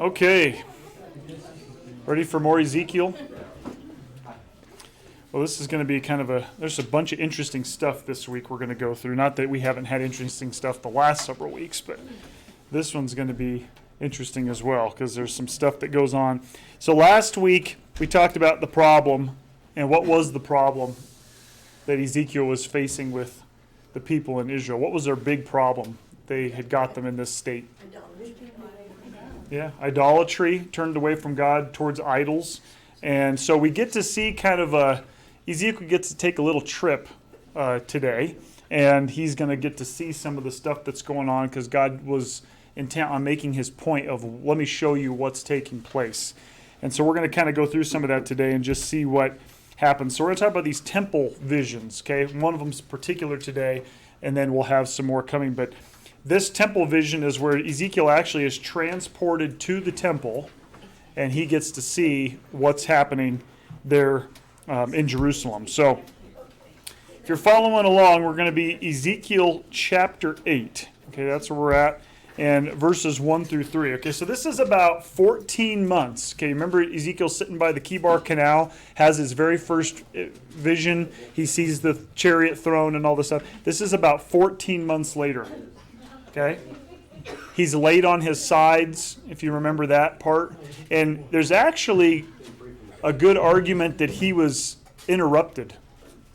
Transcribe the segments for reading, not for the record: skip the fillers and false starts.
Okay, ready for more Ezekiel? Well, this is going to be there's a bunch of interesting stuff this week we're going to go through. Not that we haven't had interesting stuff the last several weeks, but this one's going to be interesting as well because there's some stuff that goes on. So last week we talked about the problem, and what was the problem that Ezekiel was facing with the people in Israel. What was their big problem? They had got them in this state. Idolatry, turned away from God towards idols. And so we get to see Ezekiel gets to take a little trip today, and he's going to get to see some of the stuff that's going on because God was intent on making his point of, let me show you what's taking place. And so we're going to kind of go through some of that today and just see what happens. So we're going to talk about these temple visions, okay? One of them's particular today, and then we'll have some more coming. But this temple vision is where Ezekiel actually is transported to the temple, and he gets to see what's happening there in Jerusalem. So if you're following along, we're going to be Ezekiel chapter 8. Okay, that's where we're at. And verses 1 through 3. Okay, so this is about 14 months. Okay, remember Ezekiel sitting by the Kibar Canal, has his very first vision. He sees the chariot throne and all this stuff. This is about 14 months later. Okay? He's laid on his sides, if you remember that part. And there's actually a good argument that he was interrupted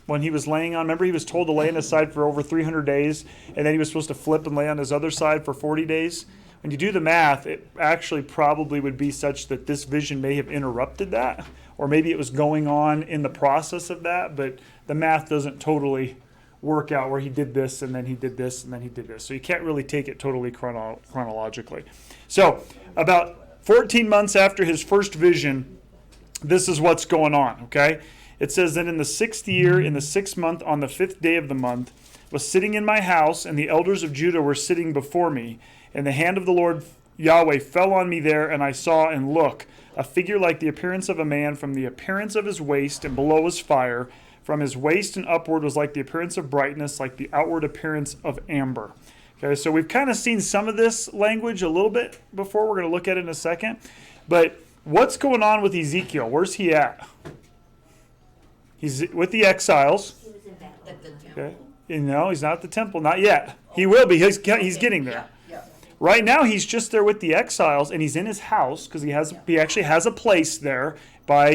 when he was laying on. Remember, he was told to lay on his side for over 300 days, and then he was supposed to flip and lay on his other side for 40 days. When you do the math, it actually probably would be such that this vision may have interrupted that, or maybe it was going on in the process of that, but the math doesn't totally work out where he did this, and then he did this, and then he did this. So you can't really take it totally chronologically. So about 14 months after his first vision, this is what's going on, okay? It says that in the 6th year, in the 6th month, on the 5th day of the month, was sitting in my house, and the elders of Judah were sitting before me. And the hand of the Lord Yahweh fell on me there, and I saw, and look, a figure like the appearance of a man. From the appearance of his waist and below was fire. From his waist and upward was like the appearance of brightness, like the outward appearance of amber. Okay, so we've kind of seen some of this language a little bit before. We're going to look at it in a second. But what's going on with Ezekiel? Where's he at? He's with the exiles. He was at the temple. Okay. No, he's not at the temple. Not yet. He will be. He's getting there. Right now, he's just there with the exiles, and he's in his house because he actually has a place there by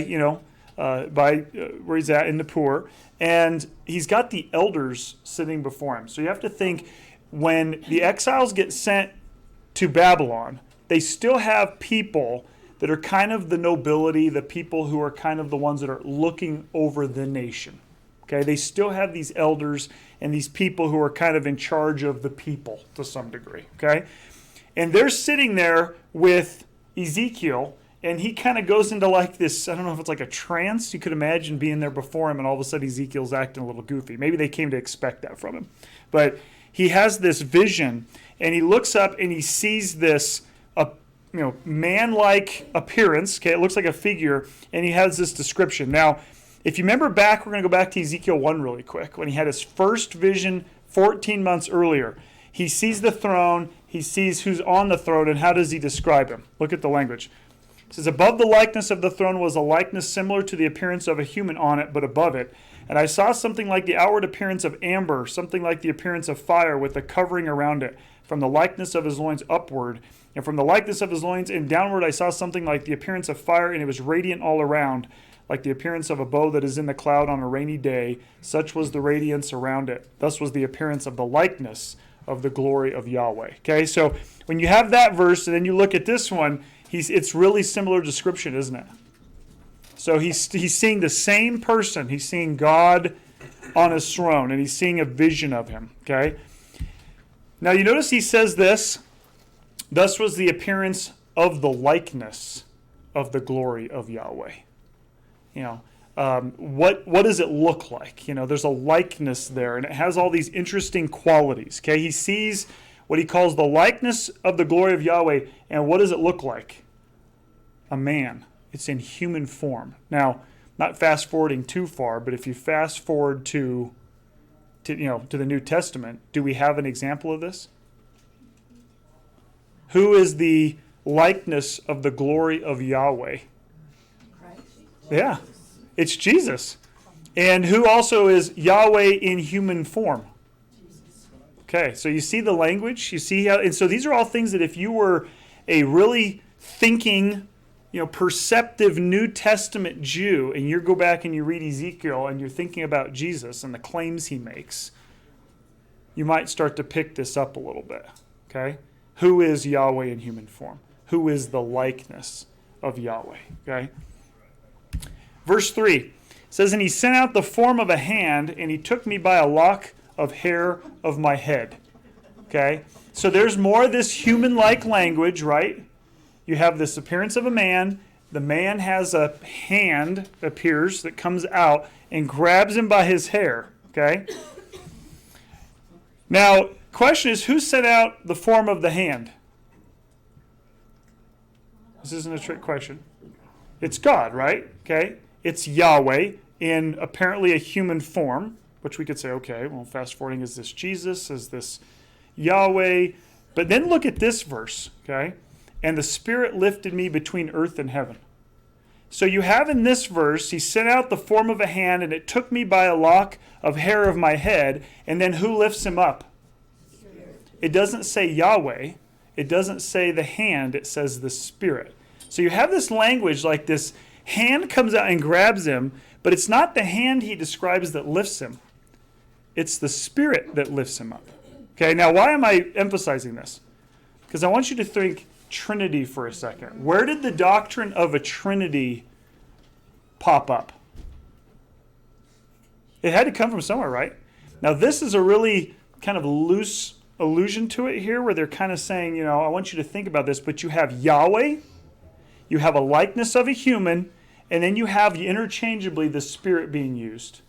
where he's at in Nippur, and he's got the elders sitting before him. So you have to think, when the exiles get sent to Babylon, they still have people that are kind of the nobility, the people who are kind of the ones that are looking over the nation. Okay, they still have these elders and these people who are kind of in charge of the people to some degree. Okay, and they're sitting there with Ezekiel, and he kind of goes into like this, I don't know if it's like a trance. You could imagine being there before him, and all of a sudden Ezekiel's acting a little goofy. Maybe they came to expect that from him. But he has this vision, and he looks up and he sees this man-like appearance. Okay, it looks like a figure, and he has this description. Now, if you remember back, we're going to go back to Ezekiel 1 really quick. When he had his first vision 14 months earlier, he sees the throne, he sees who's on the throne, and how does he describe him? Look at the language. It says, above the likeness of the throne was a likeness similar to the appearance of a human on it, but above it. And I saw something like the outward appearance of amber, something like the appearance of fire with a covering around it, from the likeness of his loins upward. And from the likeness of his loins and downward I saw something like the appearance of fire, and it was radiant all around, like the appearance of a bow that is in the cloud on a rainy day. Such was the radiance around it. Thus was the appearance of the likeness of the glory of Yahweh. Okay, so when you have that verse, and then you look at this one, it's really similar description, isn't it? So he's seeing the same person. He's seeing God on his throne, and he's seeing a vision of him. Okay. Now you notice he says this. Thus was the appearance of the likeness of the glory of Yahweh. What does it look like? There's a likeness there, and it has all these interesting qualities. Okay, he sees what he calls the likeness of the glory of Yahweh, and what does it look like? A man. It's in human form. Now, not fast forwarding too far, but if you fast forward to the New Testament, do we have an example of this? Who is the likeness of the glory of Yahweh? Yeah, it's Jesus. And who also is Yahweh in human form? Okay, so you see the language, you see how, and so these are all things that if you were a really thinking, perceptive New Testament Jew, and you go back and you read Ezekiel and you're thinking about Jesus and the claims he makes, you might start to pick this up a little bit. Okay, who is Yahweh in human form? Who is the likeness of Yahweh? Okay, verse 3 says, "And he sent out the form of a hand, and he took me by a lock of hair of my head." Okay, so there's more of this human-like language, right? You have this appearance of a man. The man has a hand, appears, that comes out and grabs him by his hair. Okay, now question is, who sent out the form of the hand? This isn't a trick question. It's God, right? Okay, it's Yahweh in apparently a human form, which we could say, okay, well, fast forwarding, is this Jesus? Is this Yahweh? But then look at this verse, okay? "And the Spirit lifted me between earth and heaven." So you have in this verse, he sent out the form of a hand, and it took me by a lock of hair of my head, and then who lifts him up? Spirit. It doesn't say Yahweh. It doesn't say the hand. It says the Spirit. So you have this language like this hand comes out and grabs him, but it's not the hand he describes that lifts him. It's the Spirit that lifts him up. Okay, now why am I emphasizing this? Because I want you to think Trinity for a second. Where did the doctrine of a Trinity pop up? It had to come from somewhere, right? Now this is a really kind of loose allusion to it here, where they're kind of saying, I want you to think about this, but you have Yahweh, you have a likeness of a human, and then you have interchangeably the Spirit being used.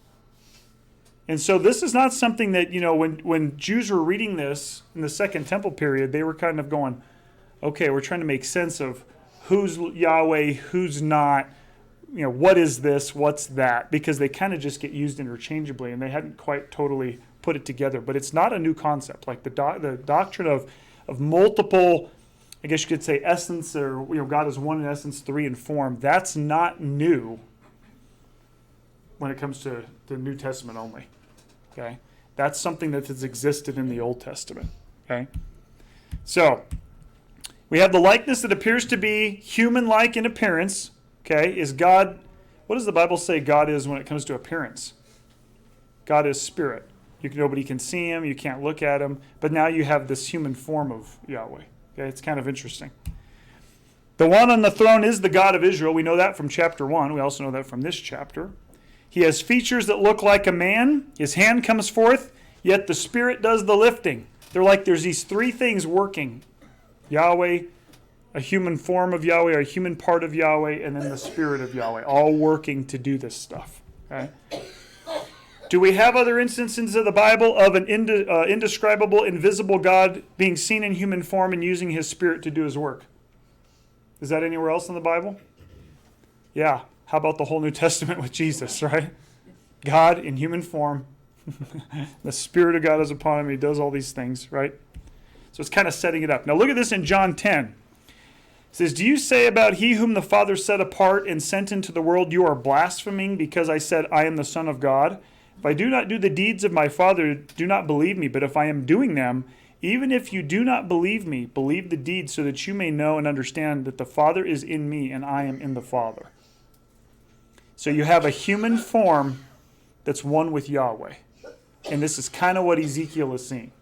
And so this is not something that, when Jews were reading this in the Second Temple period, they were kind of going, okay, we're trying to make sense of who's Yahweh, who's not, what is this, what's that, because they kind of just get used interchangeably, and they hadn't quite totally put it together. But it's not a new concept. Like the doctrine of multiple, I guess you could say, essence, or God is one in essence, three in form, that's not new when it comes to the New Testament only. Okay, that's something that has existed in the Old Testament. Okay, so we have the likeness that appears to be human-like in appearance. Okay, is God? What does the Bible say God is when it comes to appearance? God is spirit. Nobody can see him. You can't look at him. But now you have this human form of Yahweh. Okay, it's kind of interesting. The one on the throne is the God of Israel. We know that from chapter 1. We also know that from this chapter. He has features that look like a man. His hand comes forth, yet the Spirit does the lifting. They're like there's these three things working. Yahweh, a human form of Yahweh, or a human part of Yahweh, and then the Spirit of Yahweh, all working to do this stuff. Okay? Do we have other instances of the Bible of an indescribable, invisible God being seen in human form and using his Spirit to do his work? Is that anywhere else in the Bible? Yeah. How about the whole New Testament with Jesus, right? God in human form. The Spirit of God is upon him. He does all these things, right? So it's kind of setting it up. Now look at this in John 10. It says, "Do you say about he whom the Father set apart and sent into the world, you are blaspheming because I said I am the Son of God? If I do not do the deeds of my Father, do not believe me. But if I am doing them, even if you do not believe me, believe the deeds so that you may know and understand that the Father is in me and I am in the Father." So you have a human form that's one with Yahweh. And this is kind of what Ezekiel is seeing.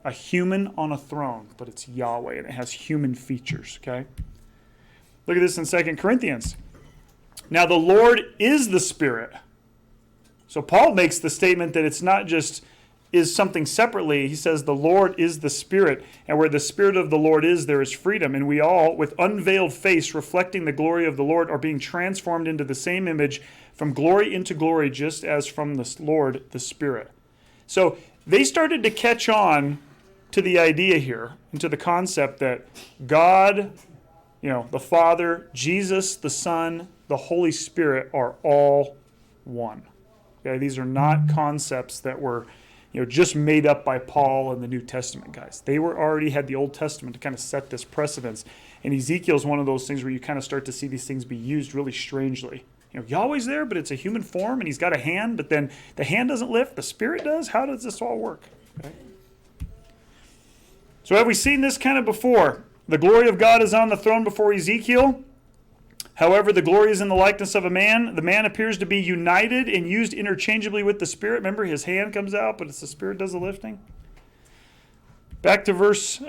A human on a throne, but it's Yahweh, and it has human features, okay? Look at this in 2 Corinthians. "Now the Lord is the Spirit." So Paul makes the statement that it's not just is something separately. He says the Lord is the Spirit, and where the Spirit of the Lord is, there is freedom. And we all, with unveiled face, reflecting the glory of the Lord, are being transformed into the same image from glory into glory, just as from the Lord, the Spirit. So they started to catch on to the idea here, and to the concept that God, the Father, Jesus, the Son, the Holy Spirit are all one. Okay, these are not concepts that were just made up by Paul and the New Testament guys. They already had the Old Testament to kind of set this precedence. And Ezekiel is one of those things where you kind of start to see these things be used really strangely. Yahweh's there, but it's a human form, and he's got a hand, but then the hand doesn't lift, the Spirit does. How does this all work? Okay. So have we seen this kind of before? The glory of God is on the throne before Ezekiel. However, the glory is in the likeness of a man. The man appears to be united and used interchangeably with the Spirit. Remember, his hand comes out, but it's the Spirit does the lifting. Back to verse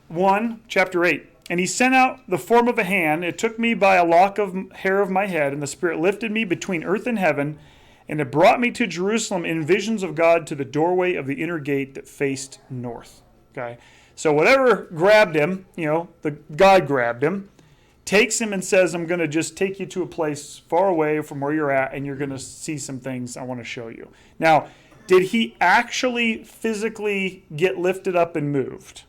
1, chapter 8. And he sent out the form of a hand. It took me by a lock of hair of my head, and the Spirit lifted me between earth and heaven, and it brought me to Jerusalem in visions of God to the doorway of the inner gate that faced north. Okay, so whatever grabbed him, the God grabbed him, takes him and says, I'm going to just take you to a place far away from where you're at, and you're going to see some things I want to show you. Now, did he actually physically get lifted up and moved?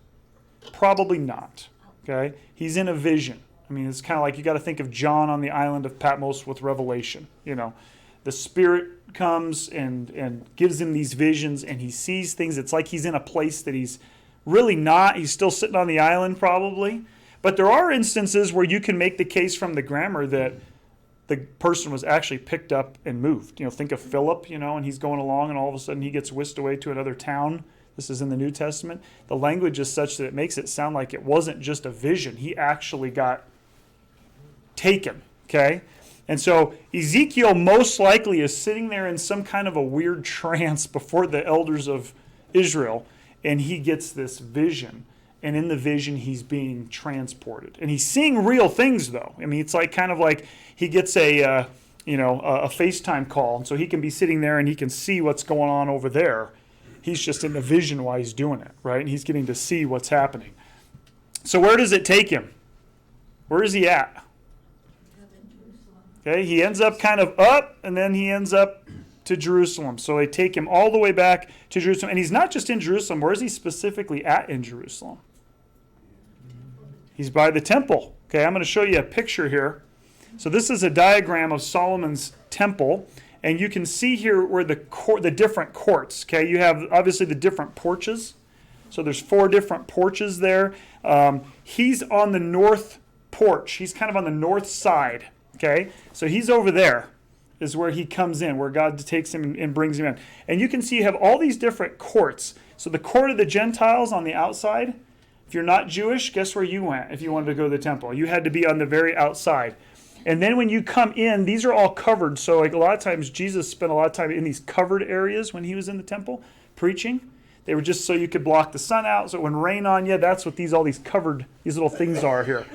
Probably not. Okay, he's in a vision. I mean, it's kind of like you got to think of John on the island of Patmos with Revelation. The Spirit comes and gives him these visions, and he sees things. It's like he's in a place that he's really not. He's still sitting on the island probably. But there are instances where you can make the case from the grammar that the person was actually picked up and moved. Think of Philip, and he's going along, and all of a sudden he gets whisked away to another town. This is in the New Testament. The language is such that it makes it sound like it wasn't just a vision. He actually got taken, okay? And so Ezekiel most likely is sitting there in some kind of a weird trance before the elders of Israel, and he gets this vision. And in the vision, he's being transported. And he's seeing real things, though. I mean, it's like kind of like he gets a FaceTime call, and so he can be sitting there and he can see what's going on over there. He's just in the vision while he's doing it, right? And he's getting to see what's happening. So where does it take him? Where is he at? Okay, he ends up kind of up, and then he ends up to Jerusalem. So they take him all the way back to Jerusalem. And he's not just in Jerusalem. Where is he specifically at in Jerusalem? He's by the temple. Okay, I'm going to show you a picture here. So this is a diagram of Solomon's temple. And you can see here where the different courts, okay? You have obviously the different porches. So there's 4 different porches there. He's on the north porch. He's kind of on the north side, okay? So he's over there is where he comes in, where God takes him and brings him in. And you can see you have all these different courts. So the court of the Gentiles on the outside, if you're not Jewish, guess where you went if you wanted to go to the temple? You had to be on the very outside. And then when you come in, these are all covered. So like a lot of times Jesus spent a lot of time in these covered areas when he was in the temple preaching. They were just so you could block the sun out. So it wouldn't rain on you. That's what these little things are here.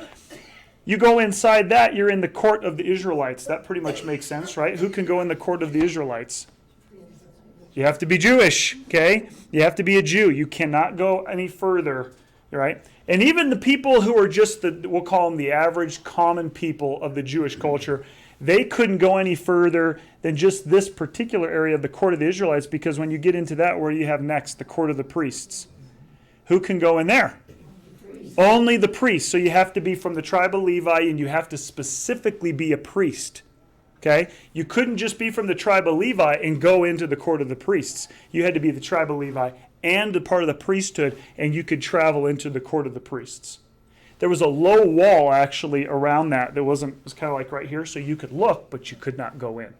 You go inside that, you're in the court of the Israelites. That pretty much makes sense, right? Who can go in the court of the Israelites? You have to be Jewish, okay? You have to be a Jew. You cannot go any further, right? And even the people who are just we'll call them the average common people of the Jewish culture, they couldn't go any further than just this particular area of the court of the Israelites, because when you get into that, where do you have next? The court of the priests. Who can go in there? Only the priests. So you have to be from the tribe of Levi, and you have to specifically be a priest. Okay? You couldn't just be from the tribe of Levi and go into the court of the priests. You had to be the tribe of Levi and a part of the priesthood, and you could travel into the court of the priests. There was a low wall actually around that. It was kind of like right here, so you could look, but you could not go in.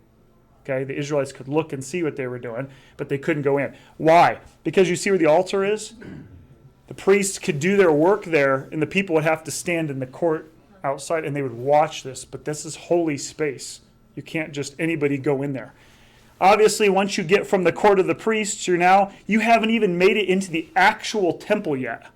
Okay, the Israelites could look and see what they were doing, but they couldn't go in. Why? Because you see where the altar is? The priests could do their work there, and the people would have to stand in the court outside, and they would watch this. But this is holy space. You can't just anybody go in there. Obviously, once you get from the court of the priests, you haven't even made it into the actual temple yet.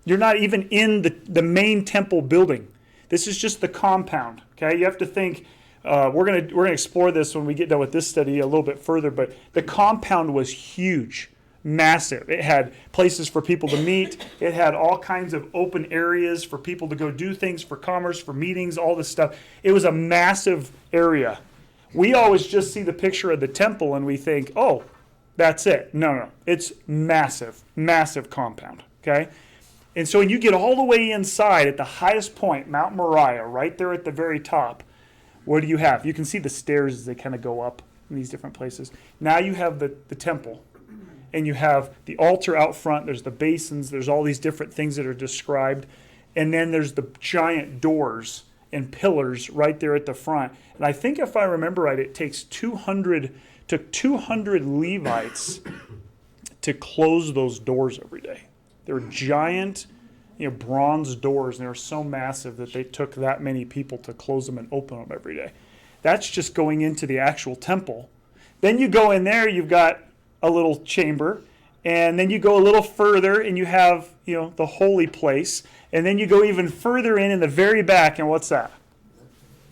You're not even in the main temple building. This is just the compound. Okay, you have to think. We're gonna explore this when we get done with this study a little bit further. But the compound was huge, massive. It had places for people to meet. It had all kinds of open areas for people to go do things, for commerce, for meetings, all this stuff. It was a massive area. We always just see the picture of the temple and we think, oh, that's it. No. It's massive, massive compound, okay? And so when you get all the way inside at the highest point, Mount Moriah, right there at the very top, what do you have? You can see the stairs as they kind of go up in these different places. Now you have the temple. and you have the altar out front. There's the basins. There's all these different things that are described. And then there's the giant doors and pillars right there at the front. And I think if I remember right, it takes 200 Levites to close those doors every day. They're giant, bronze doors, and they're so massive that they took that many people to close them and open them every day. That's just going into the actual temple. Then you go in there, you've got a little chamber, and then you go a little further and you have, the holy place. And then you go even further in the very back, and what's that?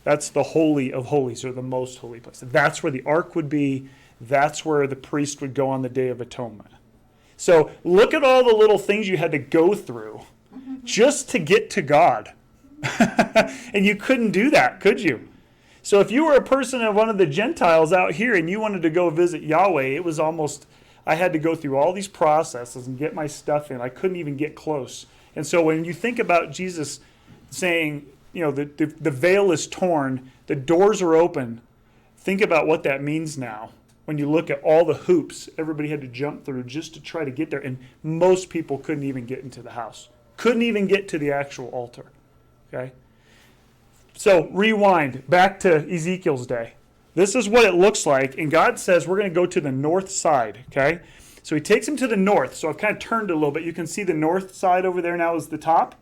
That's the Holy of Holies, or the most holy place. That's where the ark would be. That's where the priest would go on the Day of Atonement. So look at all the little things you had to go through just to get to God. And you couldn't do that, could you? So if you were a person of one of the Gentiles out here and you wanted to go visit Yahweh, it was almost, I had to go through all these processes and get my stuff in. I couldn't even get close. And so when you think about Jesus saying, the veil is torn, the doors are open, think about what that means now. When you look at all the hoops everybody had to jump through just to try to get there. And most people couldn't even get into the house. Couldn't even get to the actual altar. Okay? So rewind back to Ezekiel's day. This is what it looks like. And God says we're going to go to the north side. Okay? So he takes him to the north. So I've kind of turned a little bit. You can see the north side over there now is the top.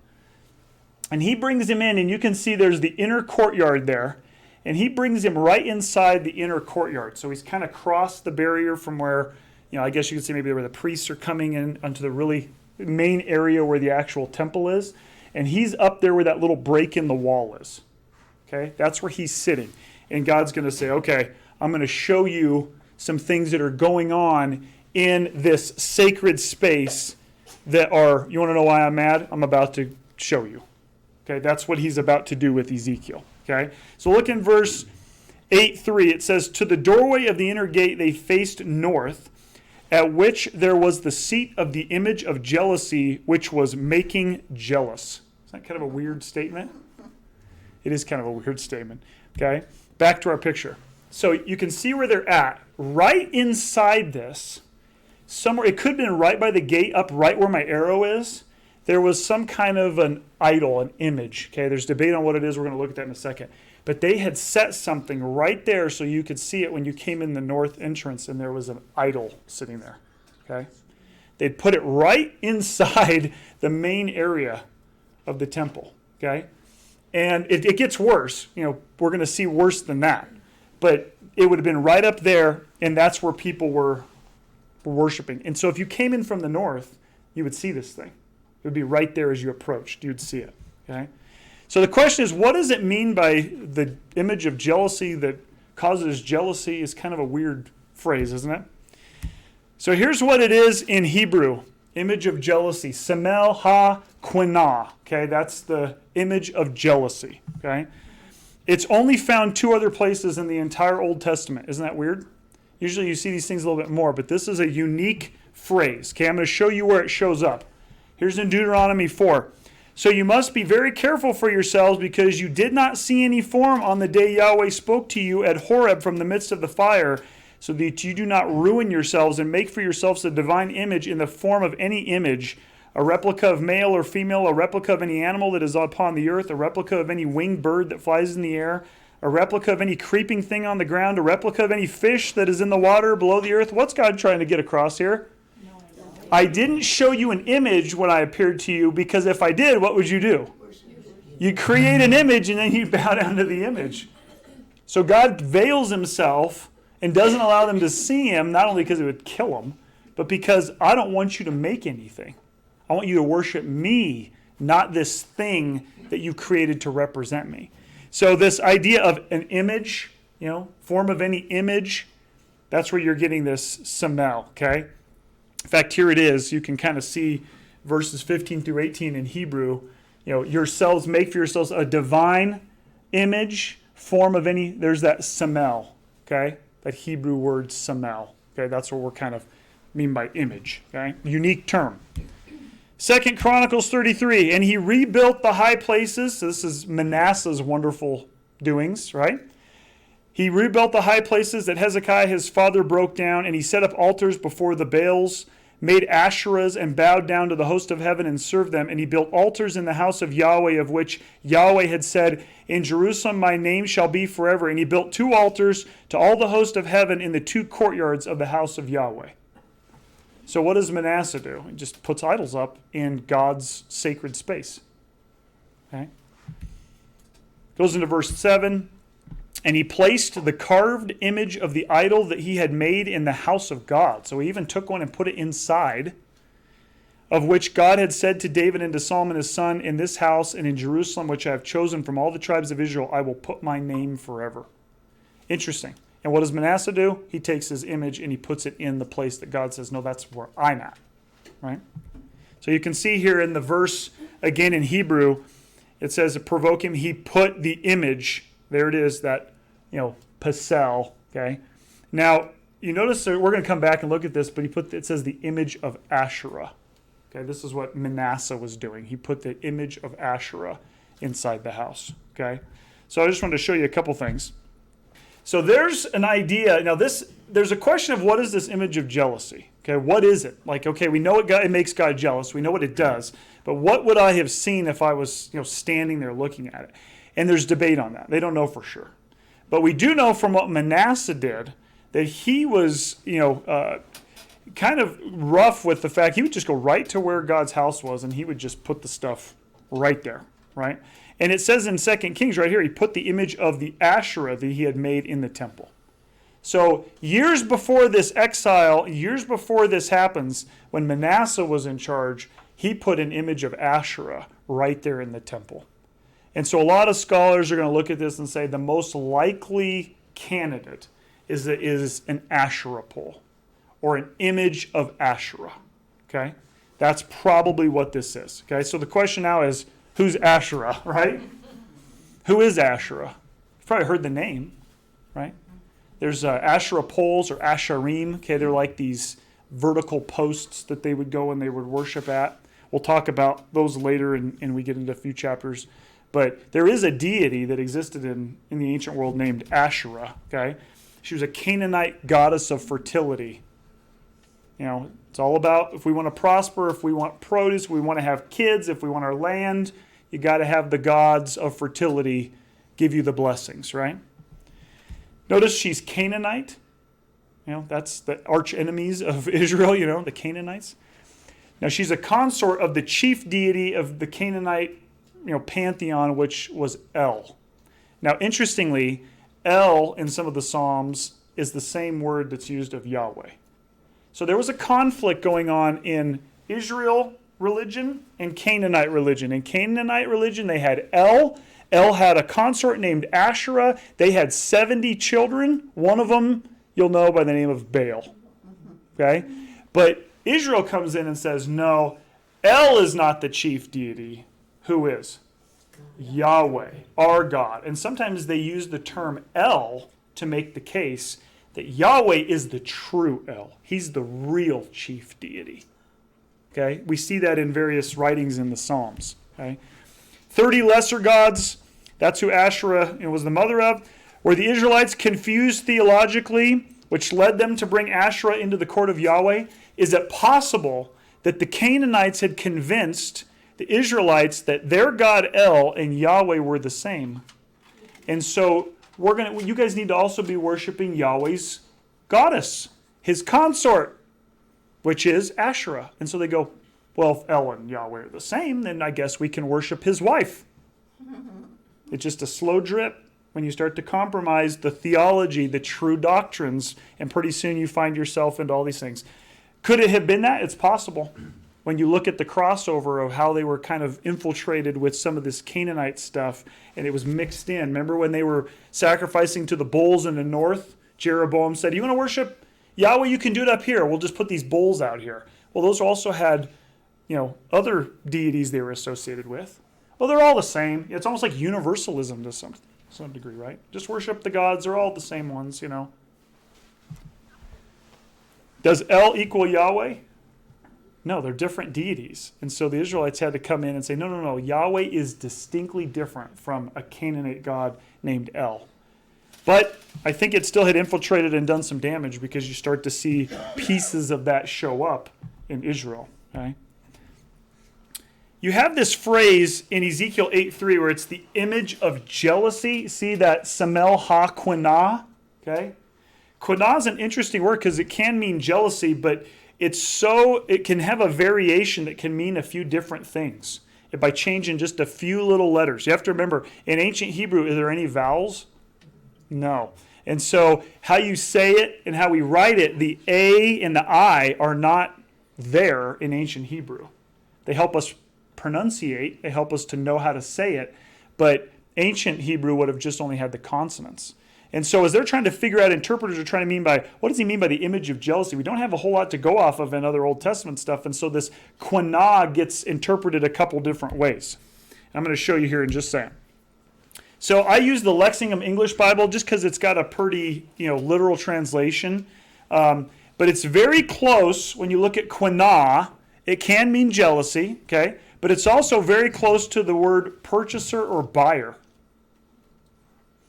And he brings him in, and you can see there's the inner courtyard there. And he brings him right inside the inner courtyard. So he's kind of crossed the barrier from where, I guess you could say maybe where the priests are coming in onto the really main area where the actual temple is. And he's up there where that little break in the wall is. Okay? That's where he's sitting. And God's going to say, okay, I'm going to show you some things that are going on in this sacred space that are, you want to know why I'm mad? I'm about to show you. Okay, that's what he's about to do with Ezekiel. Okay, so look in verse 8:3. It says, to the doorway of the inner gate they faced north, at which there was the seat of the image of jealousy, which was making jealous. Is that kind of a weird statement? It is kind of a weird statement. Okay, back to our picture. So you can see where they're at. Right inside this, somewhere, it could have been right by the gate, up right where my arrow is, there was some kind of an idol, an image. Okay, there's debate on what it is. We're going to look at that in a second. But they had set something right there so you could see it when you came in the north entrance, and there was an idol sitting there. Okay, they'd put it right inside the main area of the temple. Okay, and it gets worse. We're going to see worse than that. But it would have been right up there, and that's where people were worshiping. And so if you came in from the north, you would see this thing. It would be right there as you approached. You'd see it. Okay? So the question is, what does it mean by the image of jealousy that causes jealousy? Is kind of a weird phrase, isn't it? So here's what it is in Hebrew. Image of jealousy. Semel ha-quinah. Okay, that's the image of jealousy. Okay? It's only found 2 other places in the entire Old Testament. Isn't that weird? Usually you see these things a little bit more, but this is a unique phrase. Okay, I'm going to show you where it shows up. Here's in Deuteronomy 4. So you must be very careful for yourselves, because you did not see any form on the day Yahweh spoke to you at Horeb from the midst of the fire, so that you do not ruin yourselves and make for yourselves a divine image in the form of any image, a replica of male or female, a replica of any animal that is upon the earth, a replica of any winged bird that flies in the air, a replica of any creeping thing on the ground, a replica of any fish that is in the water below the earth. What's God trying to get across here? I didn't show you an image when I appeared to you, because if I did, what would you do? You'd create an image and then you'd bow down to the image. So God veils himself and doesn't allow them to see him, not only because it would kill them, but because I don't want you to make anything. I want you to worship me, not this thing that you created to represent me. So this idea of an image, form of any image, that's where you're getting this semel, okay? In fact, here it is. You can kind of see verses 15 through 18 in Hebrew. Yourselves, make for yourselves a divine image, form of any. There's that semel, okay? That Hebrew word semel. Okay, that's what we're kind of mean by image. Okay, unique term. 2 Chronicles 33, and he rebuilt the high places. So this is Manasseh's wonderful doings, right? He rebuilt the high places that Hezekiah his father broke down, and he set up altars before the Baals made Asherahs and bowed down to the host of heaven and served them. And he built altars in the house of Yahweh, of which Yahweh had said, in Jerusalem my name shall be forever. And he built 2 altars to all the host of heaven in the 2 courtyards of the house of Yahweh. So what does Manasseh do? He just puts idols up in God's sacred space. Okay. Goes into verse 7. And he placed the carved image of the idol that he had made in the house of God. So he even took one and put it inside, of which God had said to David and to Solomon his son, in this house and in Jerusalem, which I have chosen from all the tribes of Israel, I will put my name forever. Interesting. And what does Manasseh do? He takes his image and he puts it in the place that God says, no, that's where I'm at. Right? So you can see here in the verse, again in Hebrew, it says to provoke him, he put the image. There it is, that, pasel, okay? Now, you notice that we're going to come back and look at this, but it says the image of Asherah. Okay, this is what Manasseh was doing. He put the image of Asherah inside the house, okay? So I just wanted to show you a couple things. So there's an idea. Now, there's a question of what is this image of jealousy? Okay, what is it? Like, okay, we know it makes God jealous. We know what it does. But what would I have seen if I was, standing there looking at it? And there's debate on that. They don't know for sure. But we do know from what Manasseh did that he was, kind of rough with the fact he would just go right to where God's house was and he would just put the stuff right there, right? And it says in 2 Kings right here, he put the image of the Asherah that he had made in the temple. So years before this exile, years before this happens, when Manasseh was in charge, he put an image of Asherah right there in the temple. And so a lot of scholars are going to look at this and say the most likely candidate is an Asherah pole or an image of Asherah. Okay? That's probably what this is. Okay? So the question now is, who's Asherah, right? Who is Asherah? You've probably heard the name, right? There's Asherah poles or Asherim. Okay, they're like these vertical posts that they would go and they would worship at. We'll talk about those later and we get into a few chapters. But there is a deity that existed in the ancient world named Asherah, okay? She was a Canaanite goddess of fertility. It's all about if we want to prosper, if we want produce, if we want to have kids, if we want our land, you got to have the gods of fertility give you the blessings, right? Notice she's Canaanite. That's the arch enemies of Israel, the Canaanites. Now she's a consort of the chief deity of the Canaanite pantheon, which was El. Now, interestingly, El in some of the Psalms is the same word that's used of Yahweh. So there was a conflict going on in Israel religion and Canaanite religion. In Canaanite religion, they had El. El had a consort named Asherah. They had 70 children. One of them you'll know by the name of Baal. Okay? But Israel comes in and says, no, El is not the chief deity. Who is? Yahweh, our God. And sometimes they use the term El to make the case that Yahweh is the true El. He's the real chief deity. Okay? We see that in various writings in the Psalms. Okay? 30 lesser gods, that's who Asherah was the mother of. Were the Israelites confused theologically, which led them to bring Asherah into the court of Yahweh? Is it possible that the Canaanites had convinced the Israelites that their God El and Yahweh were the same? And so you guys need to also be worshiping Yahweh's goddess, his consort, which is Asherah. And so they go, well, if El and Yahweh are the same, then I guess we can worship his wife. It's just a slow drip when you start to compromise the theology, the true doctrines, and pretty soon you find yourself into all these things. Could it have been that? It's possible. When you look at the crossover of how they were kind of infiltrated with some of this Canaanite stuff, and it was mixed in. Remember when they were sacrificing to the bulls in the north? Jeroboam said, you want to worship Yahweh? You can do it up here. We'll just put these bulls out here. Well, those also had, other deities they were associated with. Well, they're all the same. It's almost like universalism to some degree, right? Just worship the gods. They're all the same ones, Does El equal Yahweh? No, they're different deities. And so the Israelites had to come in and say, no. Yahweh is distinctly different from a Canaanite god named El. But I think it still had infiltrated and done some damage because you start to see pieces of that show up in Israel. Okay? You have this phrase in Ezekiel 8:3 where it's the image of jealousy. See that samel ha quinah? Okay? Quinah is an interesting word because it can mean jealousy, but it can have a variation that can mean a few different things by changing just a few little letters. You have to remember, in ancient Hebrew, are there any vowels? No. And so how you say it and how we write it, the A and the I are not there in ancient Hebrew. They help us pronunciate, they help us to know how to say it, but ancient Hebrew would have just only had the consonants. And so as they're trying to figure out, interpreters are trying to mean by, what does he mean by the image of jealousy? We don't have a whole lot to go off of in other Old Testament stuff, and so this quinah gets interpreted a couple different ways. I'm going to show you here in just a second. So I use the Lexington English Bible just because it's got a pretty, literal translation. But it's very close when you look at quinah. It can mean jealousy, okay? But it's also very close to the word purchaser or buyer.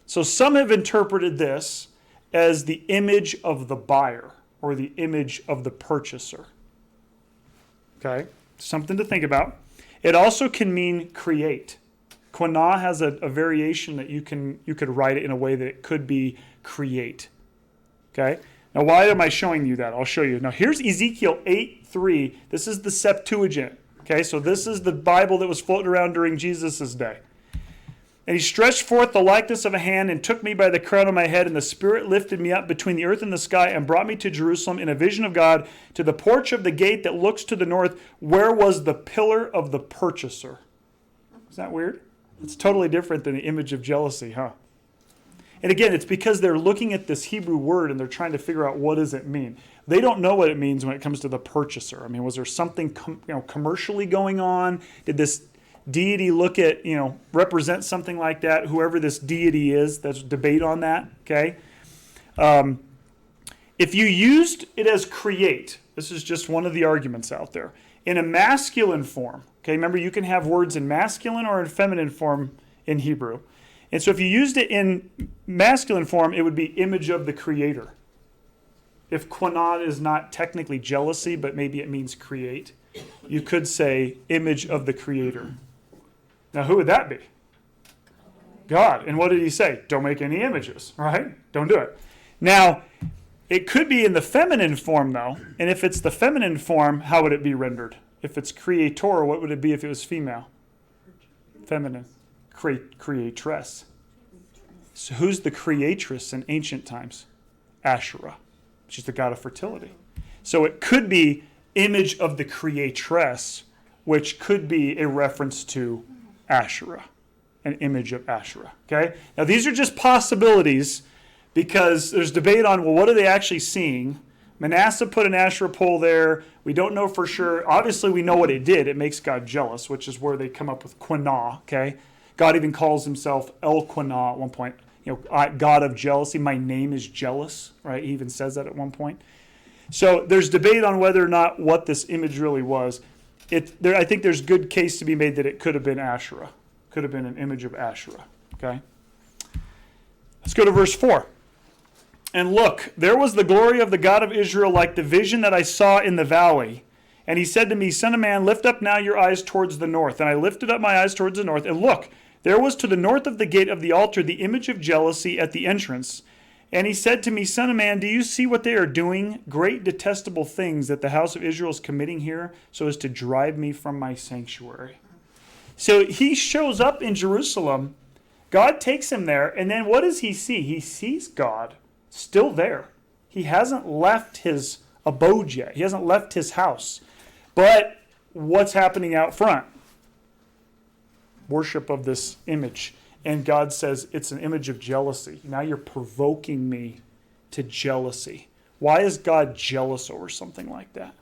So some have interpreted this as the image of the buyer or the image of the purchaser. Okay? Something to think about. It also can mean create. Quinah has a variation that you could write it in a way that it could be create. Okay? Now why am I showing you that? I'll show you. Now here's Ezekiel 8:3. This is the Septuagint. Okay, so this is the Bible that was floating around during Jesus' day. And he stretched forth the likeness of a hand and took me by the crown of my head, and the Spirit lifted me up between the earth and the sky and brought me to Jerusalem in a vision of God, to the porch of the gate that looks to the north, where was the pillar of the purchaser. Is that weird? It's totally different than the image of jealousy, huh? And again, it's because they're looking at this Hebrew word and they're trying to figure out what does it mean. They don't know what it means when it comes to the purchaser. I mean, was there something commercially going on? Did this deity look at, represent something like that? Whoever this deity is, there's debate on that, okay? If you used it as create, this is just one of the arguments out there, in a masculine form, okay? Remember, you can have words in masculine or in feminine form in Hebrew. And so if you used it in masculine form, it would be image of the creator. If quinah is not technically jealousy, but maybe it means create, you could say image of the creator. Now, who would that be? God. And what did he say? Don't make any images, right? Don't do it. Now, it could be in the feminine form, though. And if it's the feminine form, how would it be rendered? If it's creator, what would it be if it was female? Feminine. Creatress. So who's the creatress in ancient times? Asherah. She's the god of fertility. So it could be image of the creatress, which could be a reference to Asherah, an image of Asherah. Okay? Now these are just possibilities because there's debate on, well, what are they actually seeing? Manasseh put an Asherah pole there. We don't know for sure. Obviously, we know what it did. It makes God jealous, which is where they come up with quinah. Okay? God even calls himself El Quinah at one point. God of jealousy. My name is jealous, right? He even says that at one point. So there's debate on whether or not what this image really was. I think there's good case to be made that it could have been Asherah. Could have been an image of Asherah. Okay? Let's go to verse 4. And look, there was the glory of the God of Israel like the vision that I saw in the valley. And he said to me, Son of man, lift up now your eyes towards the north. And I lifted up my eyes towards the north. And look, there was to the north of the gate of the altar the image of jealousy at the entrance. And he said to me, Son of man, do you see what they are doing? Great detestable things that the house of Israel is committing here, so as to drive me from my sanctuary. So he shows up in Jerusalem. God takes him there. And then what does he see? He sees God still there. He hasn't left his abode yet. He hasn't left his house. But what's happening out front? Worship of this image. And God says, it's an image of jealousy. Now you're provoking me to jealousy. Why is God jealous over something like that?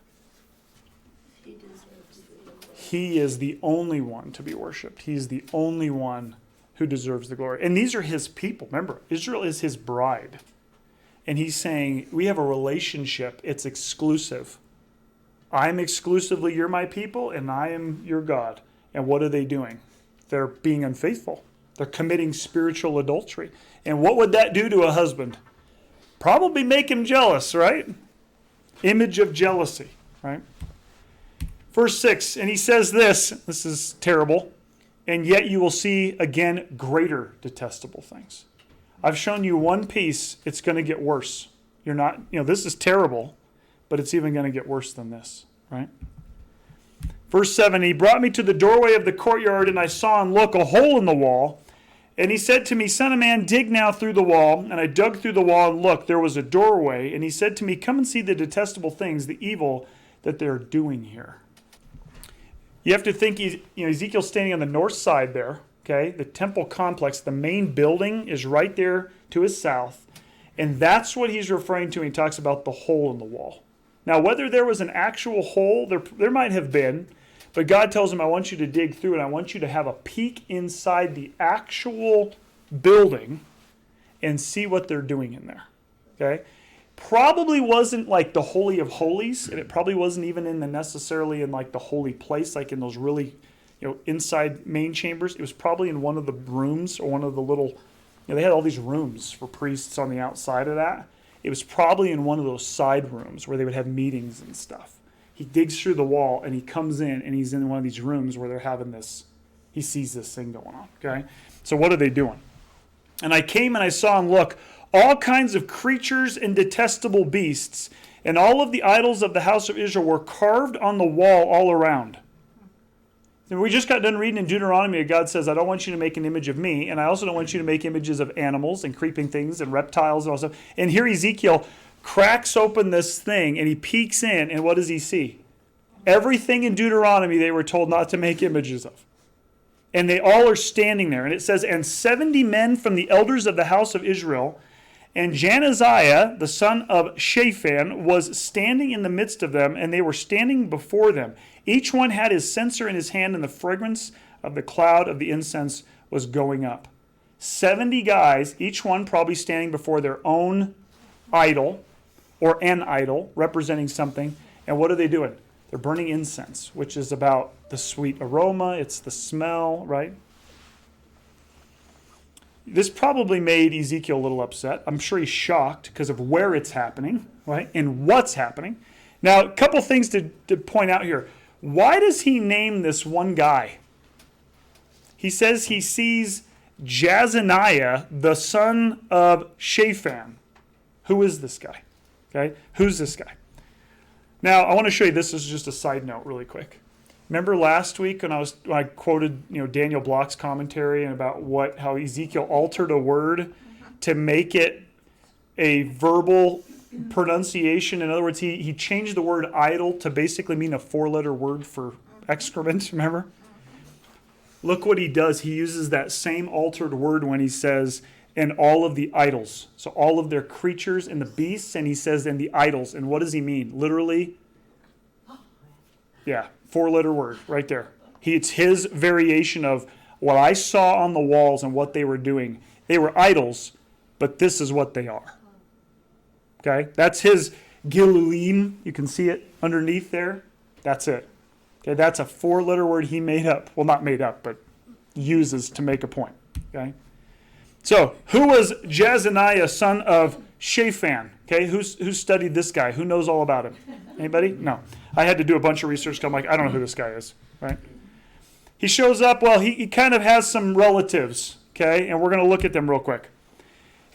He is the only one to be worshipped. He's the only one who deserves the glory. And these are his people. Remember, Israel is his bride. And he's saying, we have a relationship. It's exclusive. I'm exclusively, you're my people, and I am your God. And what are they doing? They're being unfaithful. They're committing spiritual adultery. And what would that do to a husband? Probably make him jealous, right? Image of jealousy, right? Verse 6, and he says this is terrible, and yet you will see again greater detestable things. I've shown you one piece, it's going to get worse. You're not, this is terrible, but it's even going to get worse than this, right? Verse 7, he brought me to the doorway of the courtyard, and I saw and look, a hole in the wall. And he said to me, Son of man, dig now through the wall. And I dug through the wall, and look, there was a doorway. And he said to me, come and see the detestable things, the evil that they're doing here. You have to think, Ezekiel's standing on the north side there, okay? The temple complex, the main building is right there to his south. And that's what he's referring to when he talks about the hole in the wall. Now, whether there was an actual hole, there might have been, but God tells him, I want you to dig through it. I want you to have a peek inside the actual building and see what they're doing in there, okay? Probably wasn't like the Holy of Holies, and it probably wasn't even necessarily in like the holy place, like in those really, inside main chambers. It was probably in one of the rooms or one of the little, they had all these rooms for priests on the outside of that. It was probably in one of those side rooms where they would have meetings and stuff. He digs through the wall and he comes in and he's in one of these rooms where they're having this, he sees this thing going on, okay? So what are they doing? And I came and I saw and look, all kinds of creatures and detestable beasts, and all of the idols of the house of Israel were carved on the wall all around. And we just got done reading in Deuteronomy, God says, I don't want you to make an image of me, and I also don't want you to make images of animals and creeping things and reptiles and all stuff. And here Ezekiel cracks open this thing, and he peeks in, and what does he see? Everything in Deuteronomy they were told not to make images of. And they all are standing there. And it says, and 70 men from the elders of the house of Israel, and Janaziah, the son of Shaphan, was standing in the midst of them, and they were standing before them. Each one had his censer in his hand, and the fragrance of the cloud of the incense was going up. 70 guys, each one probably standing before their own idol, or an idol, representing something. And what are they doing? They're burning incense, which is about the sweet aroma. It's the smell, right? This probably made Ezekiel a little upset. I'm sure he's shocked because of where it's happening, right? And what's happening. Now, a couple things to point out here. Why does he name this one guy? He says he sees Jazaniah, the son of Shaphan. Who is this guy? Okay, who's this guy? Now, I want to show you this. This is just a side note really quick. Remember last week when I quoted Daniel Block's commentary and about how Ezekiel altered a word to make it a verbal pronunciation. In other words, he changed the word idol to basically mean a 4-letter word for excrement, remember? Look what he does. He uses that same altered word when he says, and all of the idols. So all of their creatures and the beasts, and he says, and the idols. And what does he mean? Literally, yeah, 4-letter word right there. It's his variation of what I saw on the walls and what they were doing. They were idols, but this is what they are. Okay? That's his Gilulim. You can see it underneath there. That's it. Okay, that's a 4-letter word he made up. Well, not made up, but uses to make a point. Okay? So, who was Jazaniah, son of Shaphan? Okay, who studied this guy? Who knows all about him? Anybody? No. I had to do a bunch of research. I'm like, I don't know who this guy is. Right? He shows up. Well, he kind of has some relatives. Okay, and we're going to look at them real quick.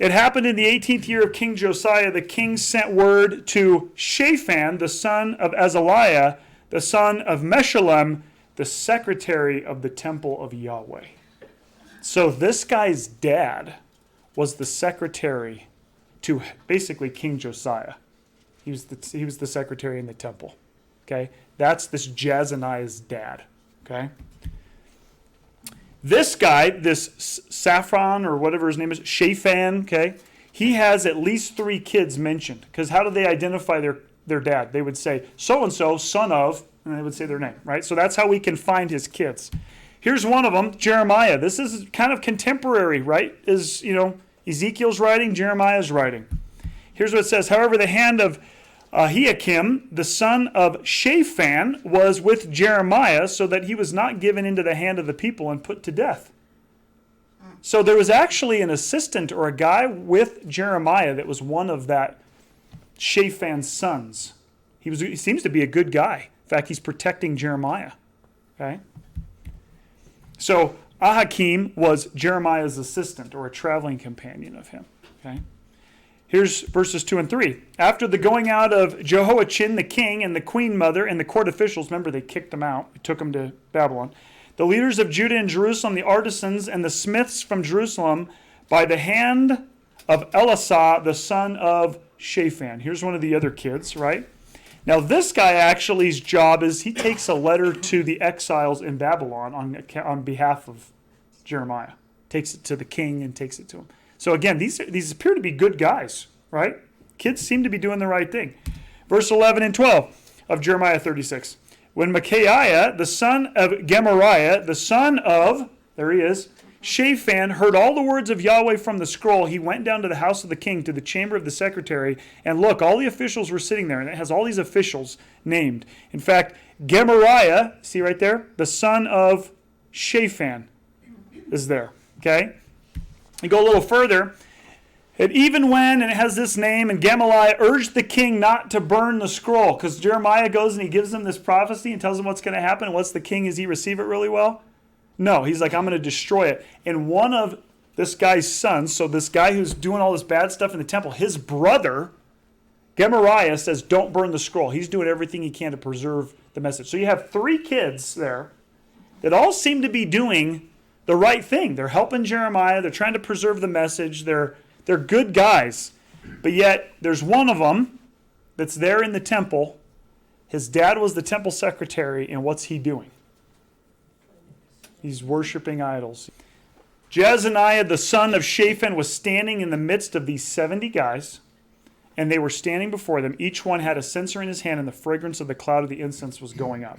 It happened in the 18th year of King Josiah. The king sent word to Shaphan, the son of Azaliah, the son of Meshullam, the secretary of the temple of Yahweh. So this guy's dad was the secretary to basically King Josiah. He was the secretary in the temple. Okay, that's this Jazaniah's dad. Okay, this guy, this Saffron or whatever his name is, Shaphan. Okay, he has at least 3 kids mentioned. Because how do they identify their dad? They would say so and so, son of, and they would say their name. Right. So that's how we can find his kids. Here's one of them, Jeremiah. This is kind of contemporary, right? Is, Ezekiel's writing, Jeremiah's writing. Here's what it says. However, the hand of Ahiakim, the son of Shaphan, was with Jeremiah so that he was not given into the hand of the people and put to death. So there was actually an assistant or a guy with Jeremiah that was one of that Shaphan's sons. He seems to be a good guy. fact, he's protecting Jeremiah. Okay? So Ahakim was Jeremiah's assistant or a traveling companion of him. Okay? Here's verses 2 and 3. After the going out of Jehoiachin the king and the queen mother and the court officials, remember they kicked them out, they took them to Babylon, the leaders of Judah and Jerusalem, the artisans and the smiths from Jerusalem, by the hand of Elisah, the son of Shaphan. Here's one of the other kids, right? Now this guy actually's job is he takes a letter to the exiles in Babylon on behalf of Jeremiah. Takes it to the king and takes it to him. So again, these appear to be good guys, right? Kids seem to be doing the right thing. Verse 11 and 12 of Jeremiah 36. When Micaiah, the son of Gemariah, the son of, there he is, Shaphan, heard all the words of Yahweh from the scroll, he went down to the house of the king, to the chamber of the secretary, and look, all the officials were sitting there, and it has all these officials named. In fact, Gemariah, see right there, the son of Shaphan is there, okay? You go a little further, and even when, and it has this name, and Gamaliel urged the king not to burn the scroll, because Jeremiah goes and he gives them this prophecy and tells them what's going to happen. And what's the king? Does he receive it really well? No, he's like, I'm going to destroy it. And one of this guy's sons, so this guy who's doing all this bad stuff in the temple, his brother, Gemariah, says, don't burn the scroll. He's doing everything he can to preserve the message. So you have 3 kids there that all seem to be doing the right thing. They're helping Jeremiah. They're trying to preserve the message. They're good guys. But yet, there's one of them that's there in the temple. His dad was the temple secretary, and what's he doing? He's worshiping idols. Jezaniah, the son of Shaphan, was standing in the midst of these 70 guys, and they were standing before them. Each one had a censer in his hand, and the fragrance of the cloud of the incense was going up.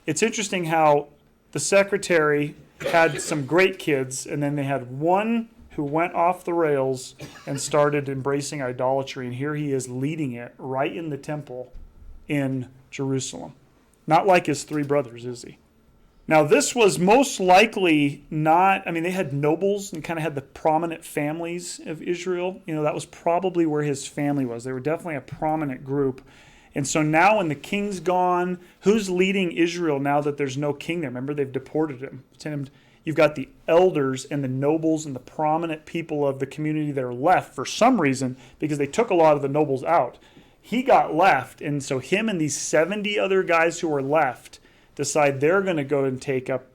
It's interesting how the secretary had some great kids, and then they had one who went off the rails and started embracing idolatry, and here he is leading it right in the temple in Jerusalem. Not like his 3 brothers, is he? Now, this was most likely not, they had nobles and kind of had the prominent families of Israel. That was probably where his family was. They were definitely a prominent group. And so now when the king's gone, who's leading Israel now that there's no king there? Remember, they've deported him. You've got the elders and the nobles and the prominent people of the community that are left for some reason because they took a lot of the nobles out. He got left, and so him and these 70 other guys who are left decide they're going to go and take up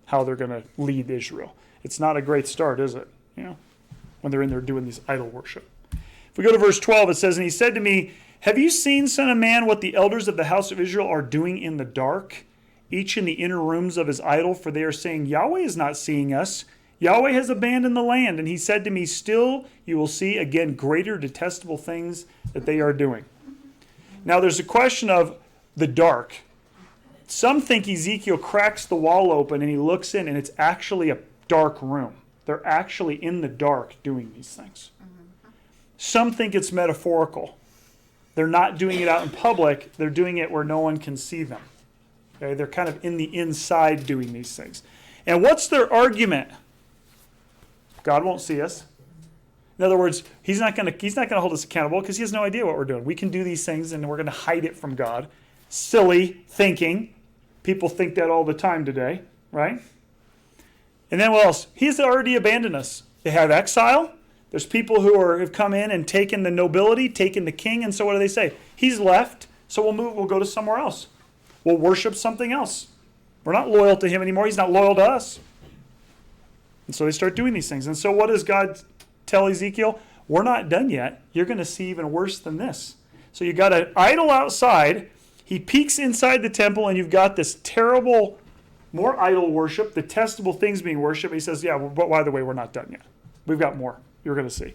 how they're going to lead Israel. It's not a great start, is it? When they're in there doing this idol worship. If we go to verse 12, it says, and he said to me, have you seen, son of man, what the elders of the house of Israel are doing in the dark? Each in the inner rooms of his idol, for they are saying, Yahweh is not seeing us. Yahweh has abandoned the land. And he said to me, still you will see again greater detestable things that they are doing. Now there's a question of the dark. Some think Ezekiel cracks the wall open and he looks in and it's actually a dark room. They're actually in the dark doing these things. Some think it's metaphorical. They're not doing it out in public. They're doing it where no one can see them. Okay? They're kind of in the inside doing these things. And what's their argument? God won't see us. In other words, he's not going to hold us accountable because he has no idea what we're doing. We can do these things and we're going to hide it from God. Silly thinking. People think that all the time today, right? And then what else? He's already abandoned us. They have exile. There's people who have come in and taken the nobility, taken the king, and so what do they say? He's left, so we'll go to somewhere else. We'll worship something else. We're not loyal to him anymore. He's not loyal to us. And so they start doing these things. And so what does God tell Ezekiel? We're not done yet. You're going to see even worse than this. So you got an idol outside. He peeks inside the temple, and you've got this terrible, more idol worship, detestable things being worshipped. He says, but by the way, we're not done yet. We've got more. You're going to see.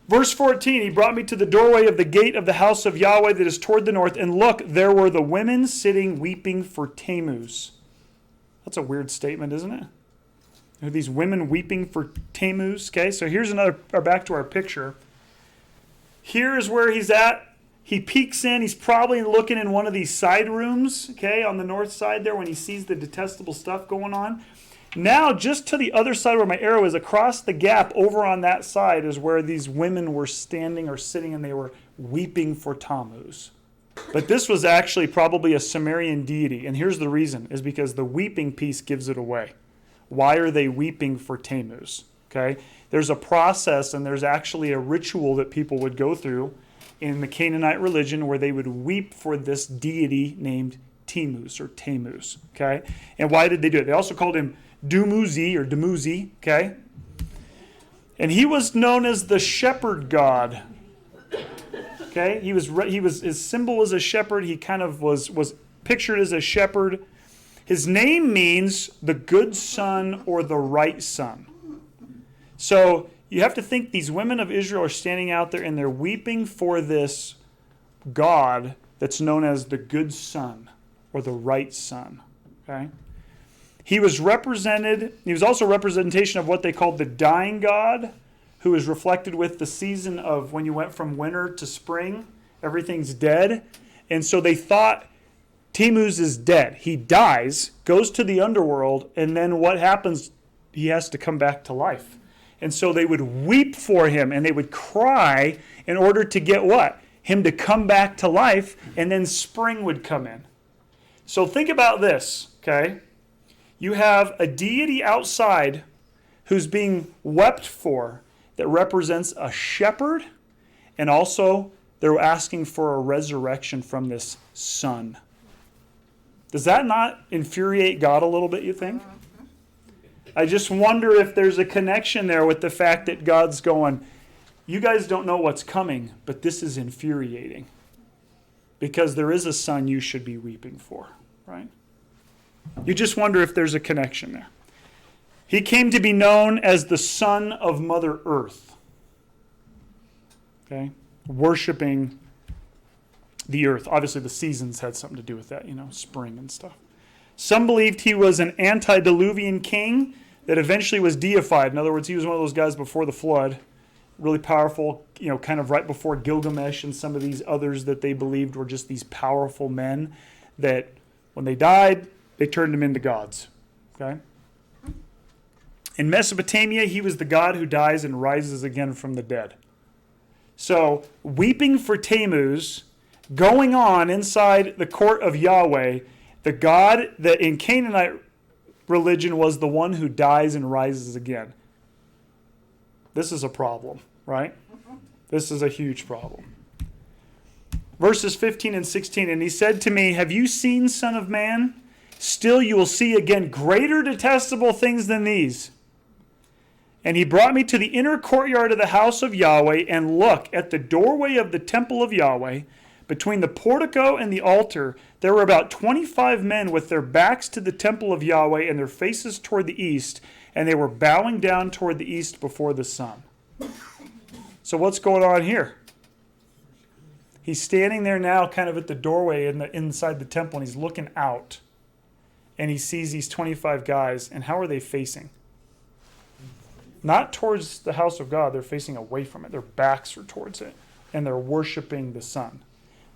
Verse 14, he brought me to the doorway of the gate of the house of Yahweh that is toward the north, and look, there were the women sitting weeping for Tammuz. That's a weird statement, isn't it? There are these women weeping for Tammuz. Okay, so here's back to our picture. Here is where he's at. He peeks in. He's probably looking in one of these side rooms, okay, on the north side there when he sees the detestable stuff going on. Now, just to the other side where my arrow is, across the gap over on that side is where these women were standing or sitting, and they were weeping for Tammuz. But this was actually probably a Sumerian deity. And here's the reason, is because the weeping piece gives it away. Why are they weeping for Tammuz? Okay? There's a process and there's actually a ritual that people would go through in the Canaanite religion where they would weep for this deity named Tammuz. Okay? And why did they do it? They also called him Dumuzi, okay? And he was known as the shepherd god. Okay? His symbol was a shepherd. He kind of was pictured as a shepherd. His name means the good son or the right son. So you have to think these women of Israel are standing out there and they're weeping for this God that's known as the good son or the right son. Okay? He was also a representation of what they called the dying God, who is reflected with the season of when you went from winter to spring, everything's dead. And so they thought Tammuz is dead. He dies, goes to the underworld, and then what happens? He has to come back to life. And so they would weep for him, and they would cry in order to get what? Him to come back to life, and then spring would come in. So think about this, okay? You have a deity outside who's being wept for that represents a shepherd, and also they're asking for a resurrection from this son. Does that not infuriate God a little bit, you think? I just wonder if there's a connection there with the fact that God's going, you guys don't know what's coming, but this is infuriating. Because there is a son you should be weeping for, right? You just wonder if there's a connection there. He came to be known as the son of Mother Earth. Okay? Worshipping the earth. Obviously the seasons had something to do with that, spring and stuff. Some believed he was an antediluvian king that eventually was deified. In other words, he was one of those guys before the flood, really powerful, kind of right before Gilgamesh and some of these others that they believed were just these powerful men that when they died, they turned them into gods. Okay? In Mesopotamia, he was the god who dies and rises again from the dead. So, weeping for Tammuz, going on inside the court of Yahweh, the God that in Canaanite religion was the one who dies and rises again. This is a problem, right? This is a huge problem. Verses 15 and 16, and he said to me, have you seen, Son of Man? Still you will see again greater detestable things than these. And he brought me to the inner courtyard of the house of Yahweh, and look, at the doorway of the temple of Yahweh, between the portico and the altar, there were about 25 men with their backs to the temple of Yahweh and their faces toward the east, and they were bowing down toward the east before the sun. So what's going on here? He's standing there now kind of at the doorway inside the temple, and he's looking out. And he sees these 25 guys, and how are they facing? Not towards the house of God, they're facing away from it. Their backs are towards it, and they're worshiping the sun.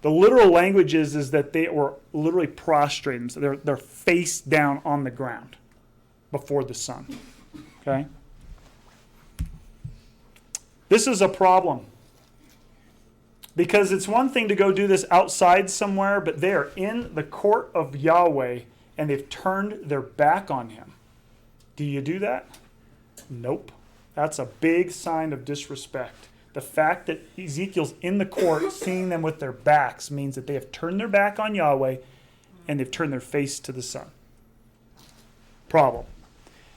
The literal language is that they were literally prostrating. So they're face down on the ground before the sun. Okay? This is a problem. Because it's one thing to go do this outside somewhere, but they are in the court of Yahweh and they've turned their back on him. Do you do that? Nope. That's a big sign of disrespect. The fact that Ezekiel's in the court seeing them with their backs means that they have turned their back on Yahweh and they've turned their face to the sun. Problem.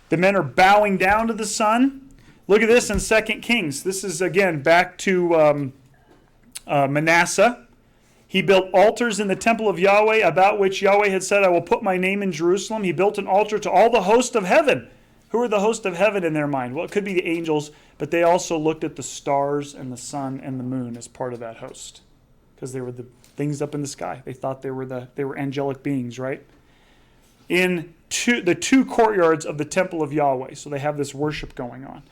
The men are bowing down to the sun. Look at this in 2 Kings. This is, again, back to Manasseh. He built altars in the temple of Yahweh, about which Yahweh had said, I will put my name in Jerusalem. He built an altar to all the host of heaven. Who are the host of heaven in their mind? Well, it could be the angels, but they also looked at the stars and the sun and the moon as part of that host, because they were the things up in the sky. They thought they were angelic beings, right? In the two courtyards of the temple of Yahweh, so they have this worship going on.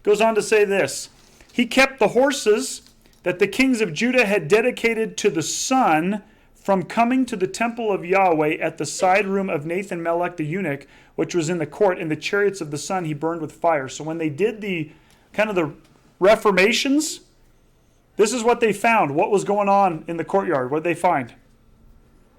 Goes on to say this: he kept the horses that the kings of Judah had dedicated to the sun from coming to the temple of Yahweh at the side room of Nathan Melech the eunuch, which was in the court, and the chariots of the sun he burned with fire. So when they did the reformations, this is what they found. What was going on in the courtyard? What did they find?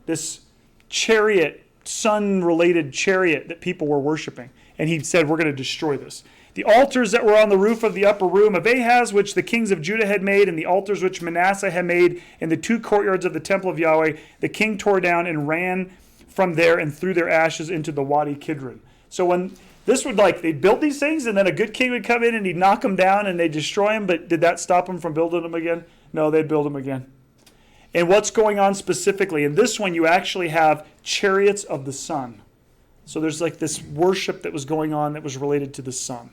this chariot, sun-related chariot that people were worshiping. And he said, we're going to destroy this. The altars that were on the roof of the upper room of Ahaz, which the kings of Judah had made, and the altars which Manasseh had made in the 2 courtyards of the temple of Yahweh, the king tore down and ran from there and threw their ashes into the Wadi Kidron. So when this would they built these things, and then a good king would come in and he'd knock them down and they'd destroy them, but did that stop them from building them again? No, they'd build them again. And what's going on specifically? In this one, you actually have chariots of the sun. So there's this worship that was going on that was related to the sun.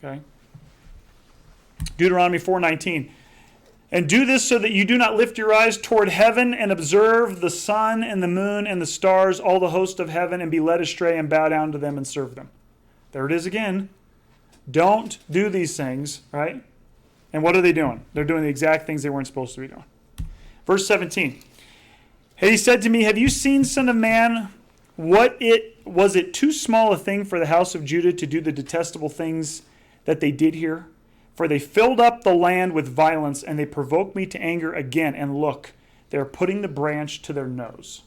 Okay? Deuteronomy 4:19. And do this so that you do not lift your eyes toward heaven and observe the sun and the moon and the stars, all the host of heaven, and be led astray and bow down to them and serve them. There it is again. Don't do these things, right? And what are they doing? They're doing the exact things they weren't supposed to be doing. Verse 17. And he said to me, have you seen, son of man, was it too small a thing for the house of Judah to do the detestable things that they did here? For they filled up the land with violence, and they provoked me to anger again. And look, they're putting the branch to their nose.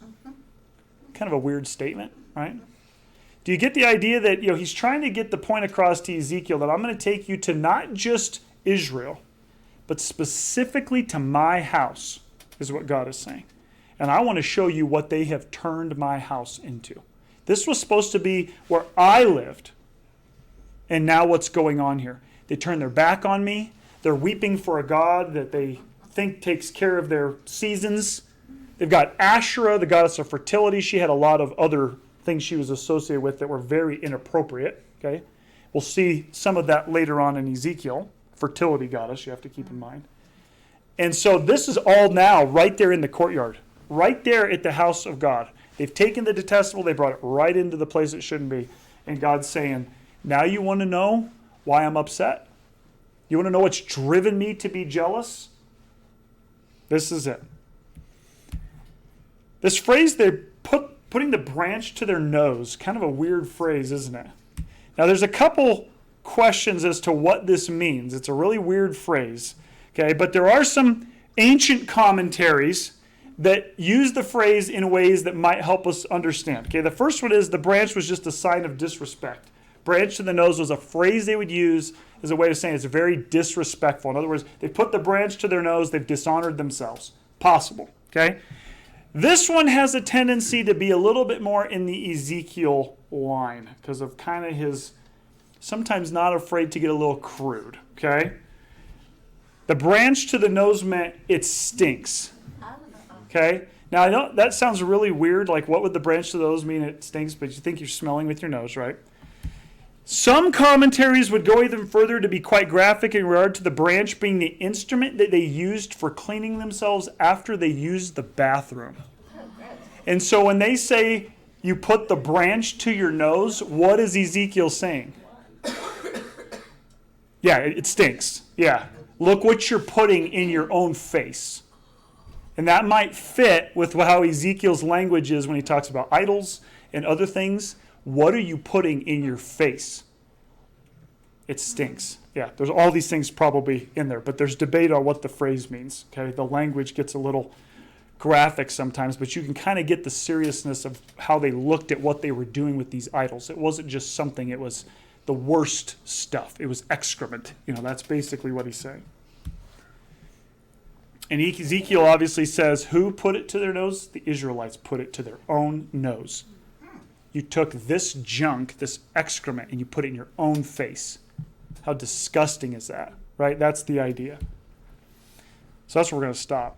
Kind of a weird statement, right? Do you get the idea that he's trying to get the point across to Ezekiel that I'm going to take you to not just Israel, but specifically to my house, is what God is saying. And I want to show you what they have turned my house into. This was supposed to be where I lived. And now what's going on here? They turn their back on me. They're weeping for a God that they think takes care of their seasons. They've got Asherah, the goddess of fertility. She had a lot of other things she was associated with that were very inappropriate. Okay, we'll see some of that later on in Ezekiel. Fertility goddess, you have to keep in mind. And so this is all now right there in the courtyard, right there at the house of God. They've taken the detestable, they brought it right into the place it shouldn't be. And God's saying, now you want to know why I'm upset? You want to know what's driven me to be jealous? This is it. This phrase, they're putting the branch to their nose, kind of a weird phrase, isn't it? Now, there's a couple questions as to what this means. It's a really weird phrase, okay? But there are some ancient commentaries that use the phrase in ways that might help us understand. Okay, the first one is the branch was just a sign of disrespect. Branch to the nose was a phrase they would use as a way of saying it's very disrespectful. In other words, they put the branch to their nose, they've dishonored themselves. Possible, okay? This one has a tendency to be a little bit more in the Ezekiel line because of kind of his sometimes not afraid to get a little crude, okay? The branch to the nose meant it stinks, okay? Now, I know that sounds really weird, like what would the branch to the nose mean it stinks, but you think you're smelling with your nose, right? Some commentaries would go even further to be quite graphic in regard to the branch being the instrument that they used for cleaning themselves after they used the bathroom. And so when they say you put the branch to your nose, what is Ezekiel saying? Yeah, it stinks. Yeah. Look what you're putting in your own face. And that might fit with how Ezekiel's language is when he talks about idols and other things. What are you putting in your face? It stinks. Yeah, there's all these things probably in there, but there's debate on what the phrase means. Okay, the language gets a little graphic sometimes, but you can kind of get the seriousness of how they looked at what they were doing with these idols. It wasn't just something, it was the worst stuff. It was excrement. That's basically what he's saying. And Ezekiel obviously says, who put it to their nose? The Israelites put it to their own nose. You took this junk, this excrement, and you put it in your own face. How disgusting is that, right? That's the idea. So that's where we're going to stop.